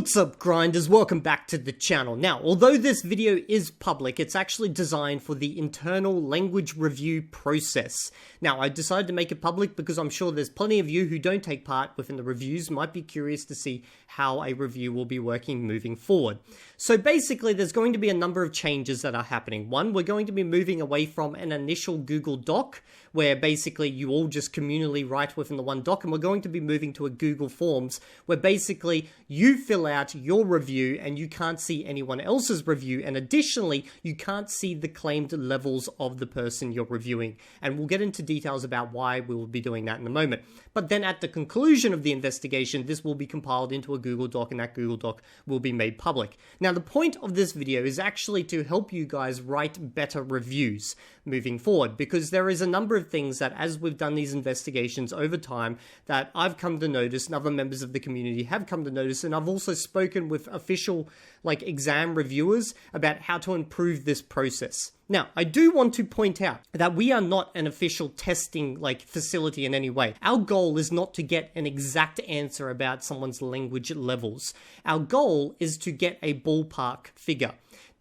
What's up, grinders? Welcome back to the channel. Now, although this video is public, it's actually designed for the internal language review process. Now, I decided to make it public because I'm sure there's plenty of you who don't take part within the reviews might be curious to see how a review will be working moving forward. So basically, there's going to be a number of changes that are happening. One, we're going to be moving away from an initial Google Doc, where basically you all just communally write within the one doc, and we're going to be moving to a Google Forms, where basically you fill out your review and you can't see anyone else's review, and additionally you can't see the claimed levels of the person you're reviewing, and we'll get into details about why we will be doing that in a moment. But then at the conclusion of the investigation, this will be compiled into a Google Doc, and that Google Doc will be made public. Now, the point of this video is actually to help you guys write better reviews moving forward, because there is a number of things that, as we've done these investigations over time, that I've come to notice and other members of the community have come to notice, and I've also spoken with official exam reviewers about how to improve this process. Now, I do want to point out that we are not an official testing facility in any way. Our goal is not to get an exact answer about someone's language levels. Our goal is to get a ballpark figure.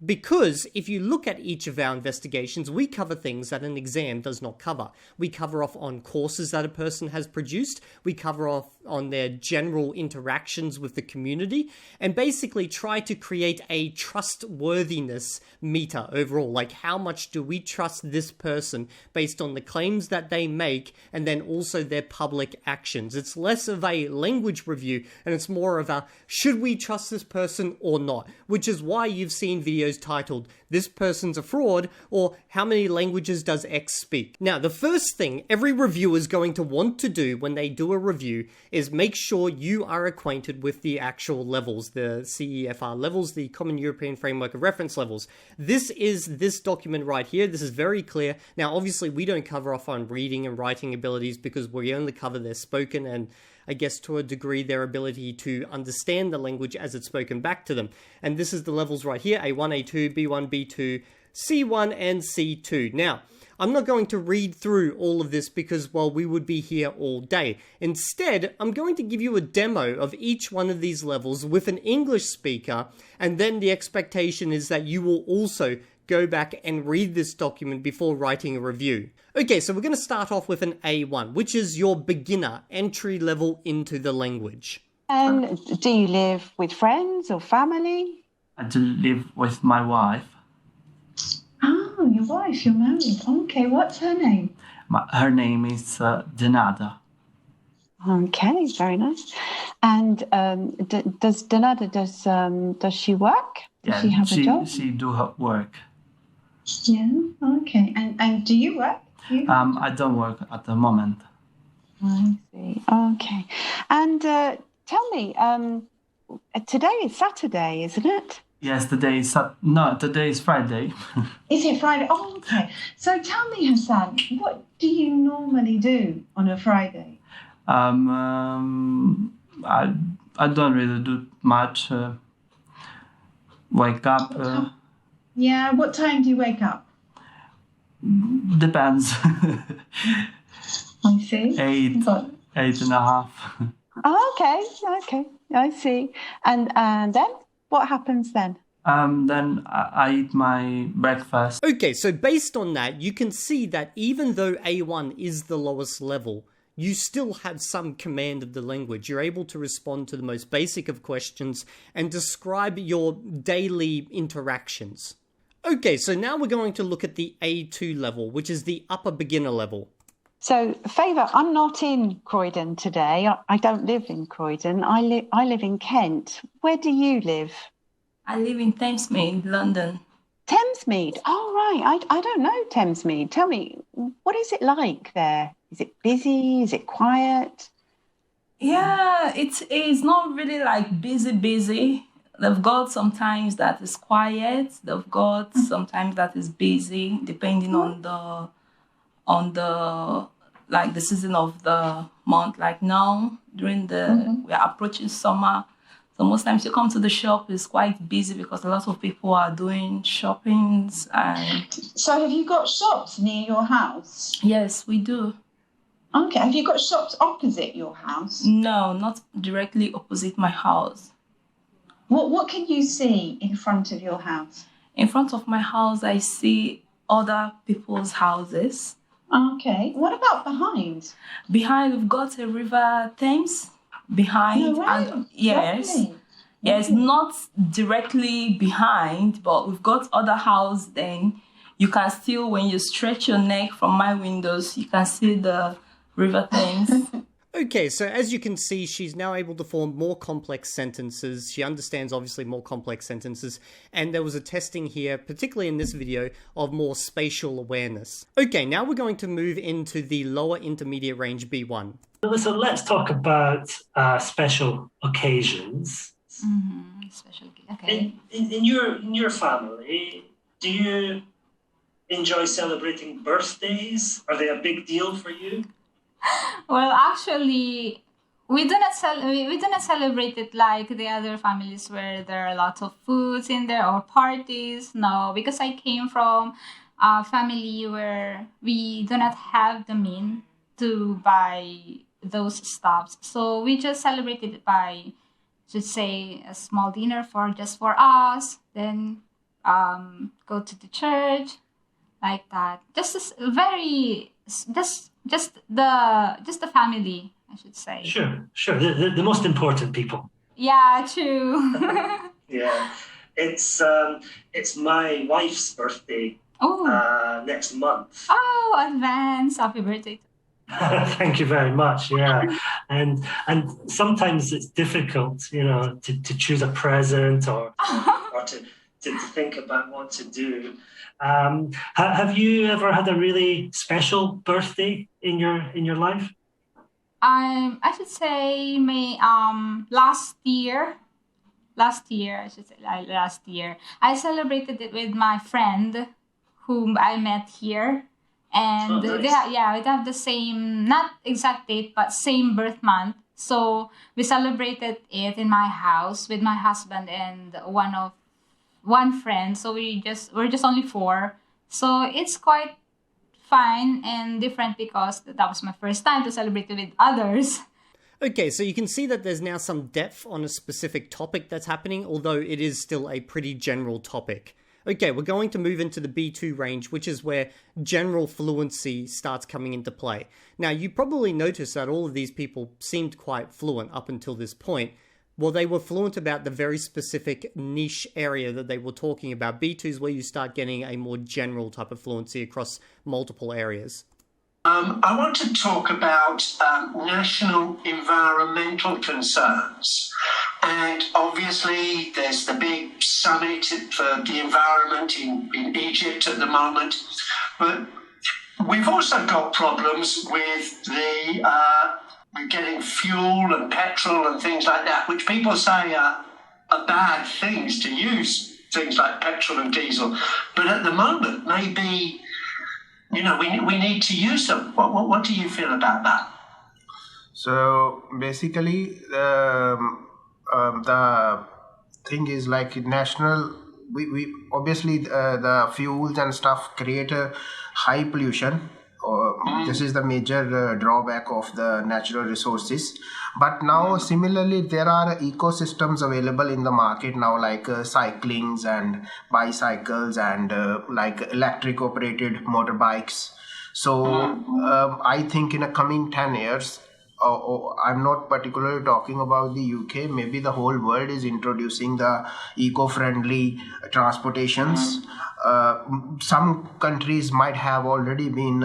Because if you look at each of our investigations, we cover things that an exam does not cover. We cover off on courses that a person has produced, we cover off on their general interactions with the community, and basically try to create a trustworthiness meter overall. Like, how much do we trust this person based on the claims that they make, and then also their public actions. It's less of a language review, and it's more of a, should we trust this person or not? Which is why you've seen videos titled, "This person's a fraud," or "How many languages does X speak?" Now, the first thing every reviewer is going to want to do when they do a review is make sure you are acquainted with the actual levels, the CEFR levels, the Common European Framework of Reference levels. This is this document right here. This is very clear. Now, obviously, we don't cover off on reading and writing abilities because we only cover their spoken and, I guess, to a degree, their ability to understand the language as it's spoken back to them. And this is the levels right here, A1, A2, B1, B2, C1, and C2. Now, I'm not going to read through all of this because, well, we would be here all day. Instead, I'm going to give you a demo of each one of these levels with an English speaker, and then the expectation is that you will also go back and read this document before writing a review. Okay, so we're going to start off with an A1, which is your beginner entry level into the language. And do you live with friends or family? I do live with my wife. Oh, your wife, you're married. Okay, what's her name? Her name is Denada. Okay, very nice. And does Denada, does she work? Does she have a job? She do her work. Yeah, okay. And do you work? I don't work at the moment. I see. Okay. And tell me, today is Saturday, isn't it? Yes, today is Friday. Is it Friday? Oh, okay. So tell me, Hassan, what do you normally do on a Friday? I don't really do much. Wake up. Yeah, what time do you wake up? Depends. I see. 8:30. Oh, okay, I see. And then what happens then? Then I eat my breakfast. Okay, so based on that, you can see that even though A1 is the lowest level, you still have some command of the language. You're able to respond to the most basic of questions and describe your daily interactions. Okay, so now we're going to look at the A2 level, which is the upper beginner level. So, Favour, I'm not in Croydon today. I don't live in Croydon. I live in Kent. Where do you live? I live in Thamesmead, London. Thamesmead? Oh, right. I don't know Thamesmead. Tell me, what is it like there? Is it busy? Is it quiet? Yeah, it's not really busy. They've got sometimes that is quiet. They've got sometimes that is busy, depending on the the season of the month. Like now, during we are approaching summer. So most times you come to the shop, it's quite busy because a lot of people are doing shoppings. And So have you got shops near your house? yes, we do. Okay, have you got shops opposite your house? No, not directly opposite my house. What can you see in front of your house? In front of my house, I see other people's houses. Okay. What about behind? Behind, we've got a river Thames behind. No, right. And yes. Lovely. Yes, not directly behind, but we've got other house. Then you can still, when you stretch your neck from my windows, you can see the river Thames. Okay, so as you can see, she's now able to form more complex sentences. She understands, obviously, more complex sentences. And there was a testing here, particularly in this video, of more spatial awareness. Okay, now we're going to move into the lower intermediate range B1. So let's talk about special occasions. Mm-hmm. Special, okay. In your family, do you enjoy celebrating birthdays? Are they a big deal for you? Well, actually, we do not celebrate it like the other families where there are a lot of foods in there or parties. No, because I came from a family where we do not have the means to buy those stuffs. So we just celebrated it by, should say, a small dinner for us. Then go to the church, like that. Just the family, I should say. Sure. The most important people. Yeah, true. Yeah, it's my wife's birthday next month. Oh, advance happy birthday. Thank you very much. Yeah, and sometimes it's difficult, to choose a present or to think about what to do. Have you ever had a really special birthday in your life? I should say last year I celebrated it with my friend whom I met here, and nice. they have the same, not exact date but same birth month. So we celebrated it in my house with my husband and one friend. So we're just only 4. So it's quite fun and different because that was my first time to celebrate with others. Okay, so you can see that there's now some depth on a specific topic that's happening, although it is still a pretty general topic. Okay, we're going to move into the B2 range, which is where general fluency starts coming into play. Now, you probably noticed that all of these people seemed quite fluent up until this point. Well, they were fluent about the very specific niche area that they were talking about. B2 is where you start getting a more general type of fluency across multiple areas. I want to talk about national environmental concerns. And obviously, there's the big summit for the environment in Egypt at the moment. But we've also got problems with getting fuel and petrol and things like that, which people say are bad things to use, things like petrol and diesel. But at the moment, maybe, we need to use them. What do you feel about that? So basically, the thing is like national. We obviously the fuels and stuff create a high pollution. This is the major drawback of the natural resources. But now similarly there are ecosystems available in the market now, like cyclings and bicycles and like electric operated motorbikes. So I think in a coming 10 years, I'm not particularly talking about the UK, maybe the whole world is introducing the eco-friendly transportations. Some countries might have already been,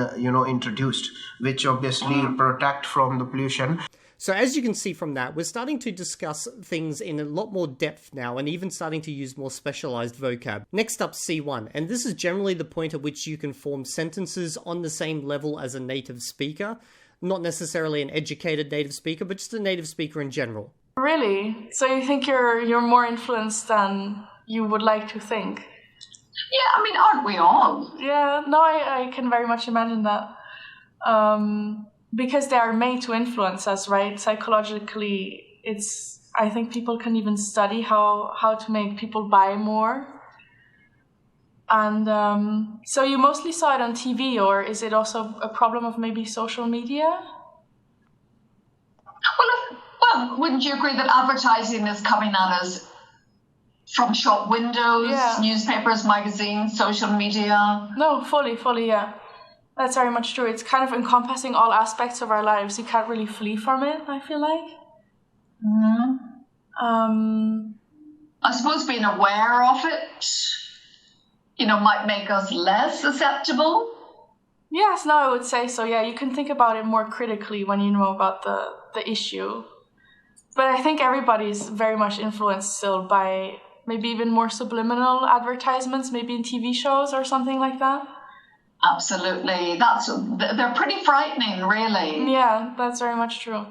introduced, which obviously protect from the pollution. So as you can see from that, we're starting to discuss things in a lot more depth now and even starting to use more specialized vocab. Next up, C1, and this is generally the point at which you can form sentences on the same level as a native speaker. Not necessarily an educated native speaker, but just a native speaker in general. Really? So you think you're more influenced than you would like to think? Yeah, I mean, aren't we all? Yeah, no, I can very much imagine that. Because they are made to influence us, right? Psychologically, I think people can even study how to make people buy more. And so you mostly saw it on TV, or is it also a problem of maybe social media? Well, wouldn't you agree that advertising is coming at us from shop windows, Yeah. newspapers, magazines, social media. No, fully, yeah. That's very much true. It's kind of encompassing all aspects of our lives. You can't really flee from it, I feel like. I suppose being aware of it, might make us less susceptible. Yes, no, I would say so. Yeah, you can think about it more critically when you know about the issue. But I think everybody's very much influenced still by maybe even more subliminal advertisements, maybe in TV shows or something like that. Absolutely. They're pretty frightening, really. Yeah, that's very much true.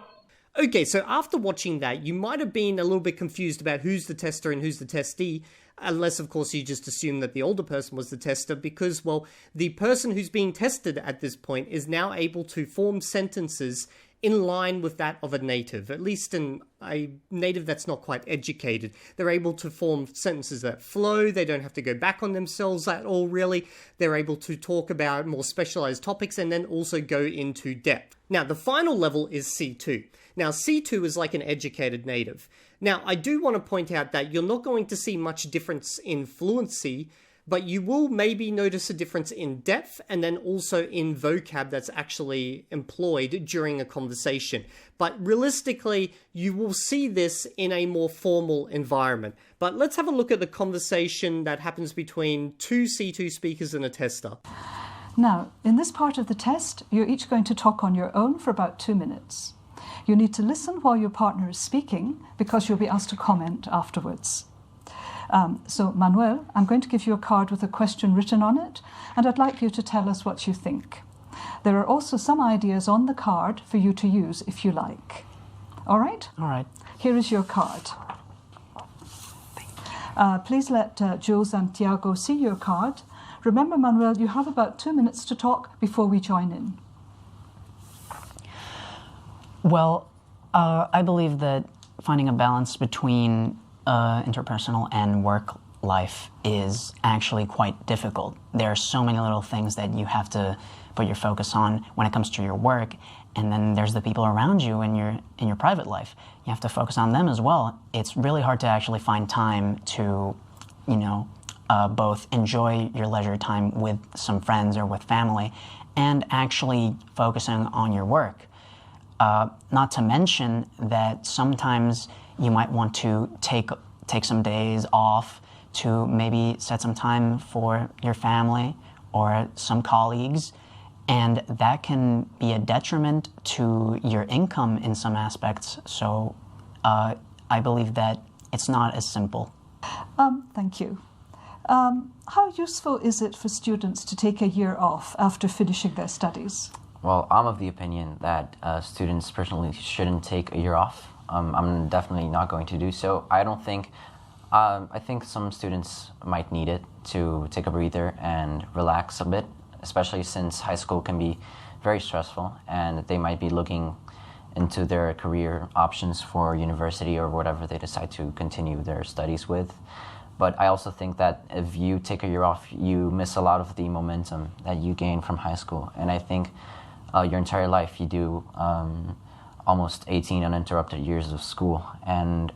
Okay, so after watching that, you might have been a little bit confused about who's the tester and who's the testee, unless, of course, you just assume that the older person was the tester because, well, the person who's being tested at this point is now able to form sentences in line with that of a native, at least in a native that's not quite educated. They're able to form sentences that flow, they don't have to go back on themselves at all, really. They're able to talk about more specialized topics and then also go into depth. Now, the final level is C2. Now, C2 is like an educated native. Now, I do want to point out that you're not going to see much difference in fluency, but you will maybe notice a difference in depth and then also in vocab that's actually employed during a conversation. But realistically, you will see this in a more formal environment. But let's have a look at the conversation that happens between two C2 speakers and a tester. Now, in this part of the test, you're each going to talk on your own for about 2 minutes. You need to listen while your partner is speaking because you'll be asked to comment afterwards. So, Manuel, I'm going to give you a card with a question written on it, and I'd like you to tell us what you think. There are also some ideas on the card for you to use if you like. All right? All right. Here is your card. Please let Joe Santiago see your card. Remember, Manuel, you have about 2 minutes to talk before we join in. Well, I believe that finding a balance between interpersonal and work life is actually quite difficult. There are so many little things that you have to put your focus on when it comes to your work, and then there's the people around you in your private life. You have to focus on them as well. It's really hard to actually find time to, both enjoy your leisure time with some friends or with family and actually focusing on your work. Not to mention that sometimes you might want to take some days off to maybe set some time for your family or some colleagues, and that can be a detriment to your income in some aspects. So I believe that it's not as simple. Thank you. How useful is it for students to take a year off after finishing their studies? Well, I'm of the opinion that students personally shouldn't take a year off. I'm definitely not going to do so. I think some students might need it to take a breather and relax a bit, especially since high school can be very stressful and they might be looking into their career options for university or whatever they decide to continue their studies with. But I also think that if you take a year off, you miss a lot of the momentum that you gain from high school. And I think your entire life you do almost 18 uninterrupted years of school, and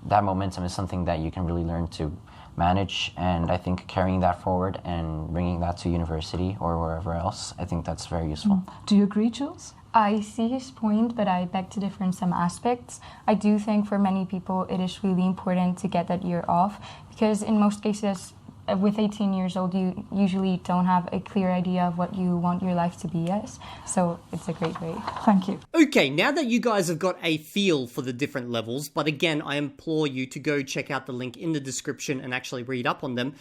that momentum is something that you can really learn to manage, and I think carrying that forward and bringing that to university or wherever else, I think that's very useful. Do you agree, Jules? I see his point, but I beg to differ in some aspects. I do think for many people it is really important to get that year off, because in most cases with 18 years old, you usually don't have a clear idea of what you want your life to be as. So it's a great way. Thank you. Okay, now that you guys have got a feel for the different levels, but again, I implore you to go check out the link in the description and actually read up on them,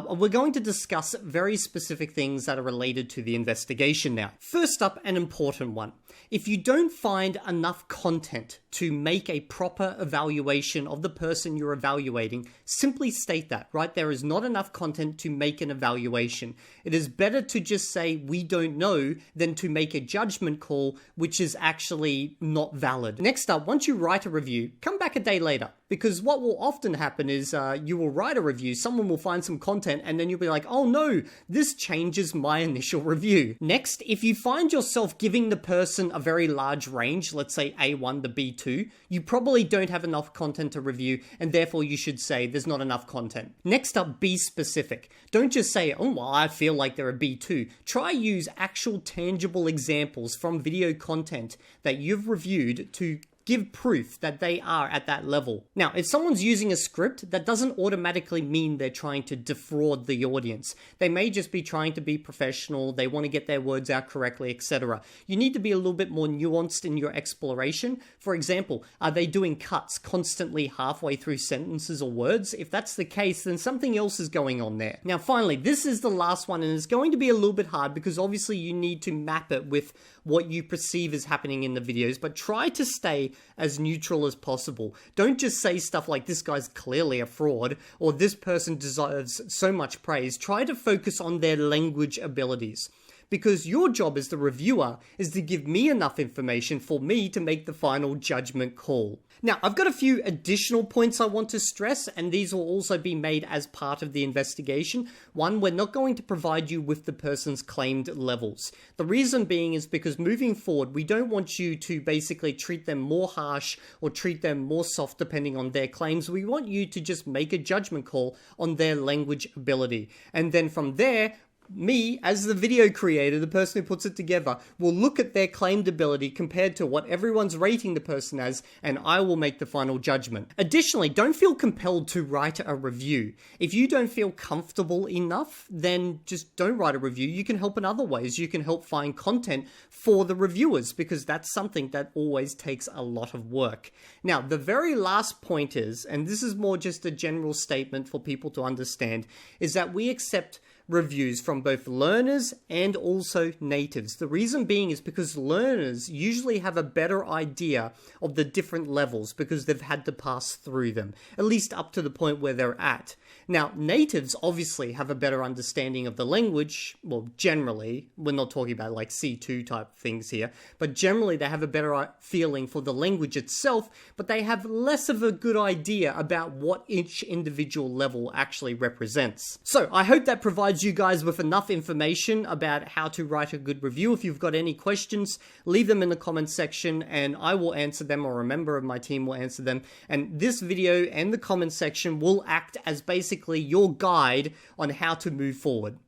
we're going to discuss very specific things that are related to the investigation now. First up, an important one. If you don't find enough content to make a proper evaluation of the person you're evaluating, simply state that, right? There is not enough content to make an evaluation. It is better to just say, we don't know, than to make a judgment call, which is actually not valid. Next up, once you write a review, come back a day later. Because what will often happen is you will write a review, someone will find some content, and then you'll be like, oh no, this changes my initial review. Next, if you find yourself giving the person a very large range, let's say A1 to B2, you probably don't have enough content to review, and therefore you should say there's not enough content. Next up, be specific. Don't just say, oh, well, I feel like they're a B2. Try use actual tangible examples from video content that you've reviewed to give proof that they are at that level. Now, if someone's using a script, that doesn't automatically mean they're trying to defraud the audience. They may just be trying to be professional, they want to get their words out correctly, etc. You need to be a little bit more nuanced in your exploration. For example, are they doing cuts constantly halfway through sentences or words? If that's the case, then something else is going on there. Now, finally, this is the last one, and it's going to be a little bit hard because obviously you need to map it with what you perceive is happening in the videos, but try to stay as neutral as possible. Don't just say stuff like, this guy's clearly a fraud, or this person deserves so much praise. Try to focus on their language abilities. Because your job as the reviewer is to give me enough information for me to make the final judgment call. Now, I've got a few additional points I want to stress, and these will also be made as part of the investigation. One, we're not going to provide you with the person's claimed levels. The reason being is because moving forward, we don't want you to basically treat them more harsh or treat them more soft depending on their claims. We want you to just make a judgment call on their language ability. And then from there, me, as the video creator, the person who puts it together, will look at their claimed ability compared to what everyone's rating the person as, and I will make the final judgment. Additionally, don't feel compelled to write a review. If you don't feel comfortable enough, then just don't write a review. You can help in other ways. You can help find content for the reviewers, because that's something that always takes a lot of work. Now, the very last point is, and this is more just a general statement for people to understand, is that we accept reviews from both learners and also natives. The reason being is because learners usually have a better idea of the different levels because they've had to pass through them, at least up to the point where they're at. Now, natives obviously have a better understanding of the language. Well, generally, we're not talking about like C2 type things here, but generally they have a better feeling for the language itself, but they have less of a good idea about what each individual level actually represents. So I hope that provides you guys with enough information about how to write a good review. If you've got any questions, leave them in the comments section and I will answer them, or a member of my team will answer them. And this video and the comments section will act as basically your guide on how to move forward.